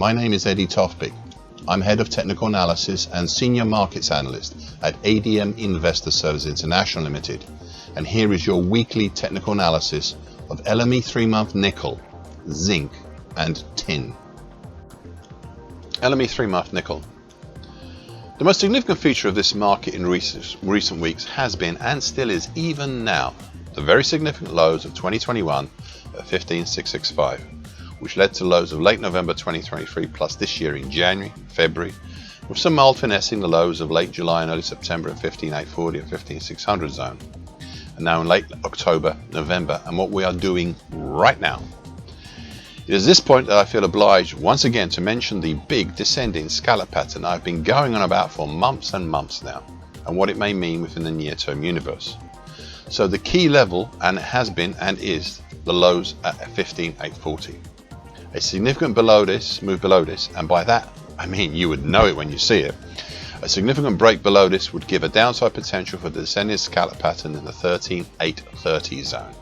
My name is Eddie Tofpik. I'm Head of Technical Analysis and Senior Markets Analyst at ADM Investor Services International Limited, and here is your weekly technical analysis of LME 3-month nickel, zinc and tin. LME 3-month nickel. The most significant feature of this market in recent weeks has been, and still is even now, the very significant lows of 2021 at 15,665, which led to lows of late November 2023 plus this year in January, February, with some mild finessing the lows of late July and early September at 15,840 and 15,600 zone, and now in late October, November, and what we are doing right now. It is this point that I feel obliged once again to mention the big descending scallop pattern I've been going on about for months and months now, and what it may mean within the near-term universe. So the key level, and it has been and is, the lows at 15,840. A significant move below this, and by that I mean you would know it when you see it. A significant break below this would give a downside potential for the descending scallop pattern in the 13,830 zone.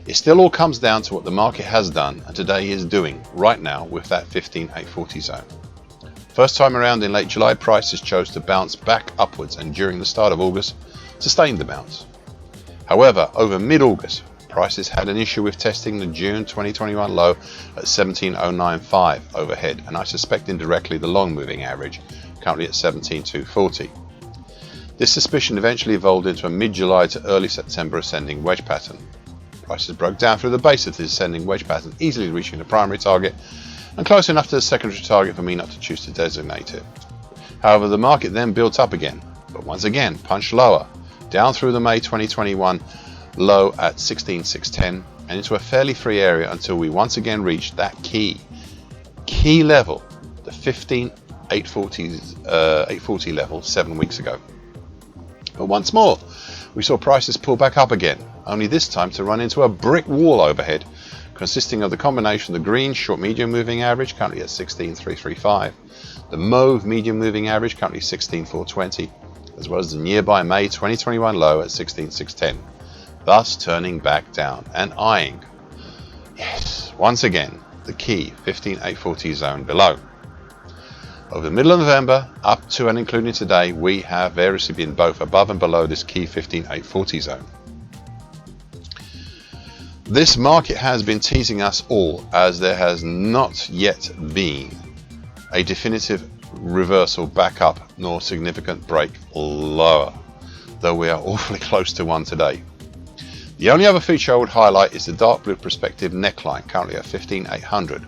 It still all comes down to what the market has done and today is doing right now with that 15,840 zone. First time around in late July, prices chose to bounce back upwards, and during the start of August sustained the bounce. However, over mid-August, prices had an issue with testing the June 2021 low at 17,095 overhead, and I suspect indirectly the long moving average, currently at 17,240. This suspicion eventually evolved into a mid-July to early September ascending wedge pattern. Prices broke down through the base of the ascending wedge pattern, easily reaching the primary target and close enough to the secondary target for me not to choose to designate it. However, the market then built up again, but once again punched lower, down through the May 2021 low at 16,610 and into a fairly free area until we once again reached that key level, the 15,840 level 7 weeks ago. But once more, we saw prices pull back up again, only this time to run into a brick wall overhead, consisting of the combination of the green short medium moving average, currently at 16,335, the mauve medium moving average, currently 16,420, as well as the nearby May 2021 low at 16,610, thus turning back down and eyeing, yes, once again, the key 15,840 zone below. Over the middle of November, up to and including today, we have variously been both above and below this key 15,840 zone. This market has been teasing us all, as there has not yet been a definitive reversal back up nor significant break lower, though we are awfully close to one today. The only other feature I would highlight is the dark blue prospective neckline, currently at 15,800,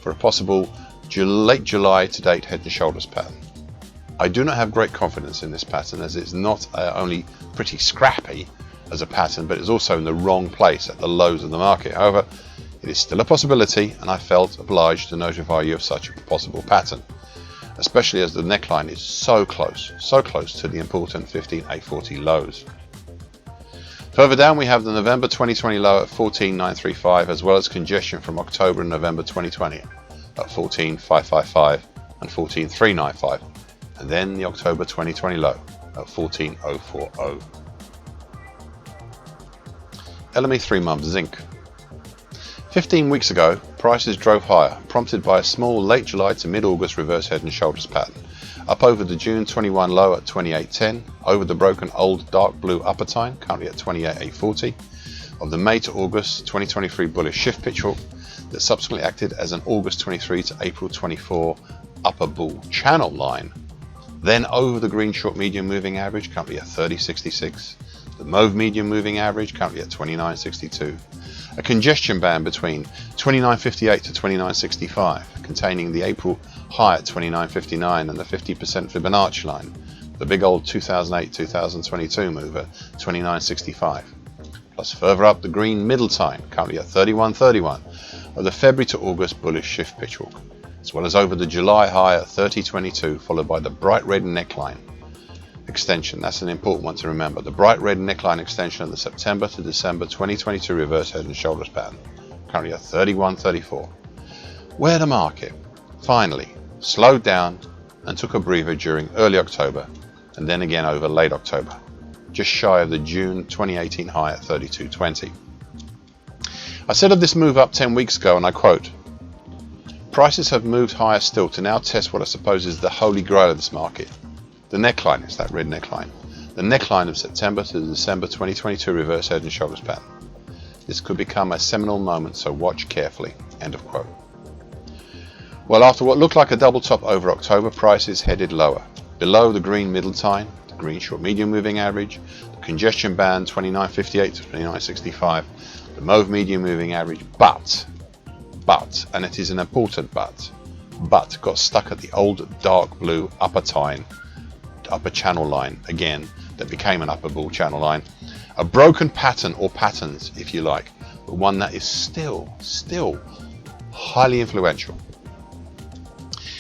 for a possible late July to date head and shoulders pattern. I do not have great confidence in this pattern, as it's not only pretty scrappy as a pattern, but it's also in the wrong place at the lows of the market. However, it is still a possibility, and I felt obliged to notify you of such a possible pattern, especially as the neckline is so close to the important 15,840 lows. Further down we have the November 2020 low at 14,935, as well as congestion from October and November 2020 at 14,555 and 14,395, and then the October 2020 low at 14,040. LME 3-month zinc. 15 weeks ago, prices drove higher, prompted by a small late July to mid-August reverse head and shoulders pattern, up over the June 21 low at 28.10, over the broken old dark blue upper time, currently at 28.840, of the May to August 2023 bullish shift pitch hook that subsequently acted as an August 23 to April 24 upper bull channel line, then over the green short medium moving average, currently at 30.66, the mauve medium moving average, currently at 29.62, a congestion band between 29.58 to 29.65, containing the April high at 29.59 and the 50% Fibonacci line, the big old 2008-2022 move at 29.65, plus further up the green middle time, currently at 31.31, of the February to August bullish shift pitch hook, as well as over the July high at 30.22, followed by the bright red neckline extension. That's an important one to remember. The bright red neckline extension of the September to December 2022 reverse head and shoulders pattern, currently at 31.34, where the market finally slowed down and took a breather during early October, and then again over late October, just shy of the June 2018 high at 32.20. I said of this move up 10 weeks ago, and I quote, Prices have moved higher still to now test what I suppose is the holy grail of this market. The neckline, it's that red neckline. The neckline of September to December 2022 reverse head and shoulders pattern. This could become a seminal moment, so watch carefully. End of quote. Well, after what looked like a double top over October, prices headed lower. Below the green middle time, the green short medium moving average, the congestion band 29.58 to 29.65, the mauve medium moving average, but, and it is an important but got stuck at the old dark blue upper channel line again, that became an upper bull channel line. A broken pattern, or patterns if you like, but one that is still highly influential.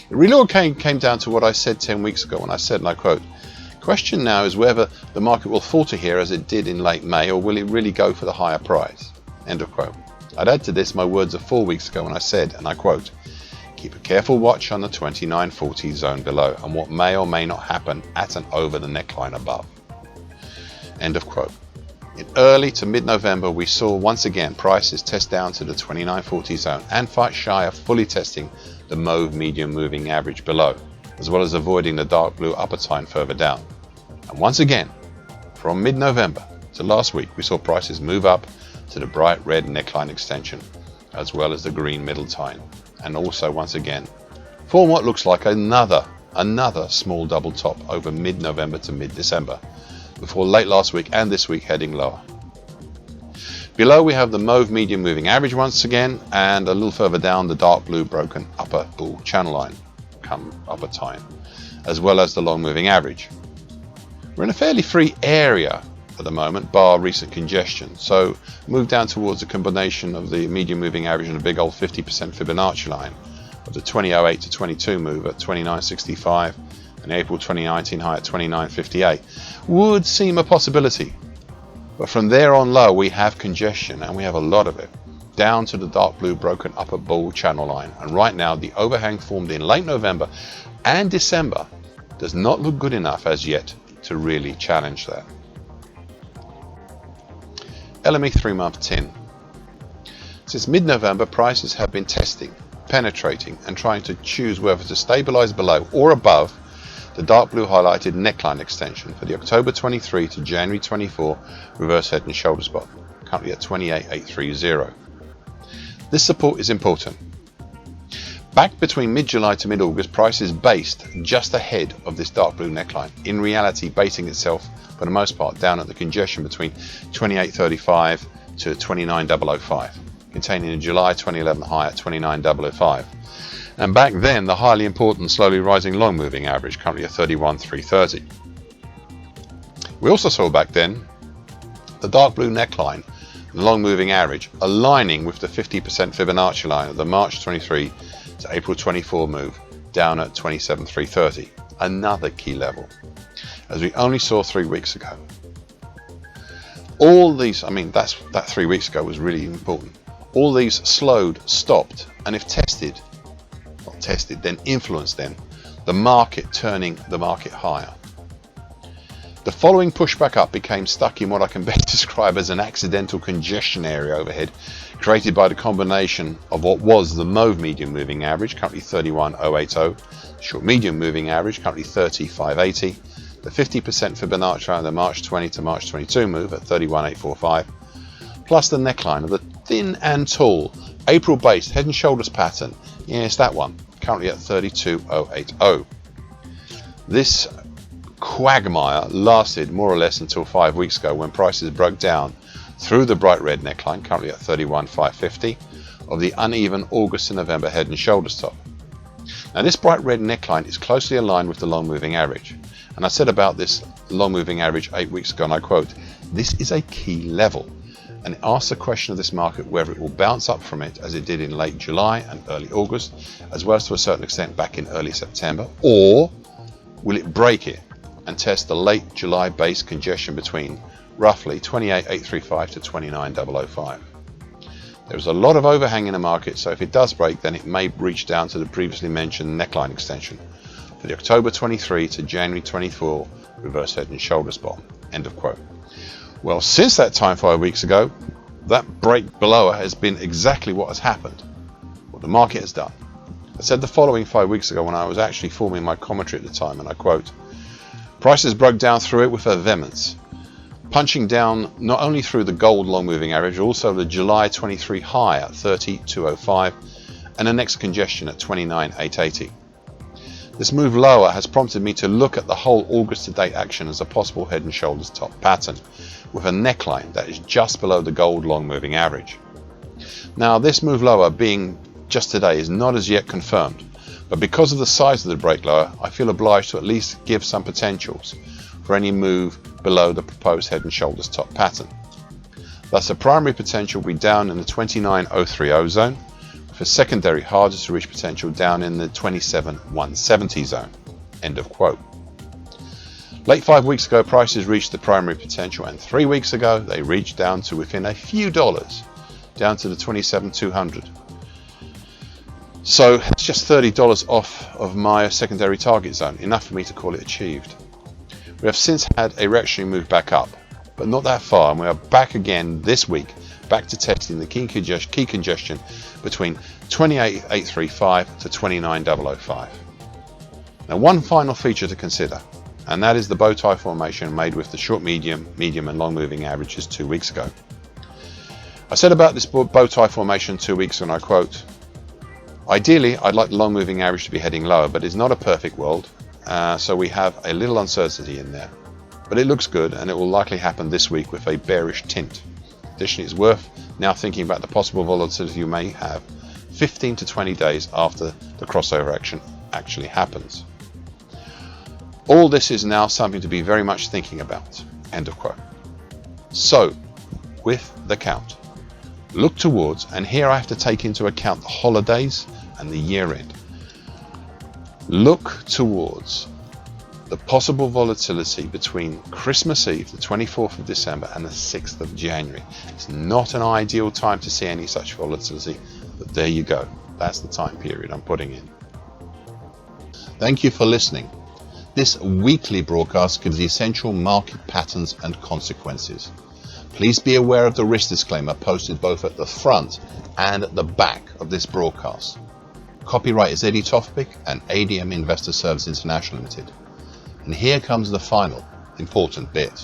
It really all came down to what I said 10 weeks ago when I said, and I quote, "Question now is whether the market will falter here as it did in late May, or will it really go for the higher price?" End of quote. I'd add to this my words of 4 weeks ago when I said, and I quote, "Keep a careful watch on the 29.40 zone below and what may or may not happen at and over the neckline above." End of quote. In early to mid-November, we saw once again prices test down to the 29.40 zone and fight shy of fully testing the mauve medium moving average below, as well as avoiding the dark blue upper time further down. And once again, from mid-November to last week, we saw prices move up to the bright red neckline extension, as well as the green middle time, and also once again form what looks like another small double top over mid-November to mid-December, before late last week and this week heading lower. Below we have the mauve medium moving average once again, and a little further down the dark blue broken upper bull channel line come upper time, as well as the long moving average. We're in a fairly free area at the moment, bar recent congestion, so move down towards a combination of the medium moving average and a big old 50% Fibonacci line of the 2008 to 22 move at 29.65 and April 2019 high at 29.58 would seem a possibility. But from there on low we have congestion, and we have a lot of it, down to the dark blue broken upper bull channel line, and right now the overhang formed in late November and December does not look good enough as yet to really challenge that. LME 3-month tin. Since mid-November, prices have been testing, penetrating and trying to choose whether to stabilize below or above the dark blue highlighted neckline extension for the October 23 to January 24 reverse head and shoulder spot, currently at 28.830. This support is important. Back between mid-July to mid-August, prices based just ahead of this dark blue neckline, in reality basing itself for the most part down at the congestion between 28.35 to 29.005, containing a July 2011 high at 29.005. And back then the highly important slowly rising long moving average, currently at 31.330. We also saw back then the dark blue neckline, the long moving average, aligning with the 50% Fibonacci line of the March 23 to April 24 move, down at 27.330, another key level, as we only saw 3 weeks ago. All these, that 3 weeks ago was really important. All these slowed, stopped, and if tested, not tested, then influenced then the market, turning the market higher. The following pushback up became stuck in what I can best describe as an accidental congestion area overhead, created by the combination of what was the mauve medium moving average, currently 31.080, short medium moving average, currently 30.580, the 50% Fibonacci line of the March 20 to March 22 move at 31.845, plus the neckline of the thin and tall April based head and shoulders pattern, yes, that one, currently at 32.080. This quagmire lasted more or less until 5 weeks ago, when prices broke down through the bright red neckline, currently at 31.550, of the uneven August to November head and shoulders top. Now this bright red neckline is closely aligned with the long moving average, and I said about this long moving average 8 weeks ago, and I quote, "This is a key level," and it asks the question of this market whether it will bounce up from it as it did in late July and early August, as well as to a certain extent back in early September, or will it break it and test the late July base congestion between roughly 28.835 to 29.005. There's a lot of overhang in the market, so if it does break, then it may reach down to the previously mentioned neckline extension for the October 23 to January 24 reverse head and shoulder spot. End of quote. Well, since that time 5 weeks ago, that break below has been exactly what has happened, what the market has done. I said the following 5 weeks ago when I was actually forming my commentary at the time, and I quote, "Prices broke down through it with a vehemence, punching down not only through the gold long moving average, but also the July 23 high at 30,205 and the next congestion at 29,880. This move lower has prompted me to look at the whole August to date action as a possible head and shoulders top pattern with a neckline that is just below the gold long moving average. Now this move lower being just today is not as yet confirmed, but because of the size of the break lower, I feel obliged to at least give some potentials for any move below the proposed head and shoulders top pattern. Thus the primary potential will be down in the 29,030 zone, with a secondary harder to reach potential down in the 27,170 zone." End of quote. Late 5 weeks ago, prices reached the primary potential, and 3 weeks ago they reached down to within a few dollars, down to the 27,200. So it's just $30 off of my secondary target zone, enough for me to call it achieved. We have since had a reactionary move back up, but not that far, and we are back again this week, back to testing the key congestion between 28,835 to 29,005. Now one final feature to consider, and that is the bow tie formation made with the short, medium and long moving averages 2 weeks ago. I said about this bow tie formation 2 weeks ago, and I quote, "Ideally, I'd like the long moving average to be heading lower, but it's not a perfect world, so we have a little uncertainty in there. But it looks good, and it will likely happen this week with a bearish tint. Additionally, it's worth now thinking about the possible volatility you may have 15 to 20 days after the crossover action actually happens. All this is now something to be very much thinking about." End of quote. So, with the count, look towards, and here I have to take into account the holidays and the year end. Look towards the possible volatility between Christmas Eve, the 24th of December, and the 6th of January. It's not an ideal time to see any such volatility, but there you go. That's the time period I'm putting in. Thank you for listening. This weekly broadcast gives the essential market patterns and consequences. Please be aware of the risk disclaimer posted both at the front and at the back of this broadcast. Copyright is Eddie Tofpik and ADM Investor Service International Limited. And here comes the final important bit.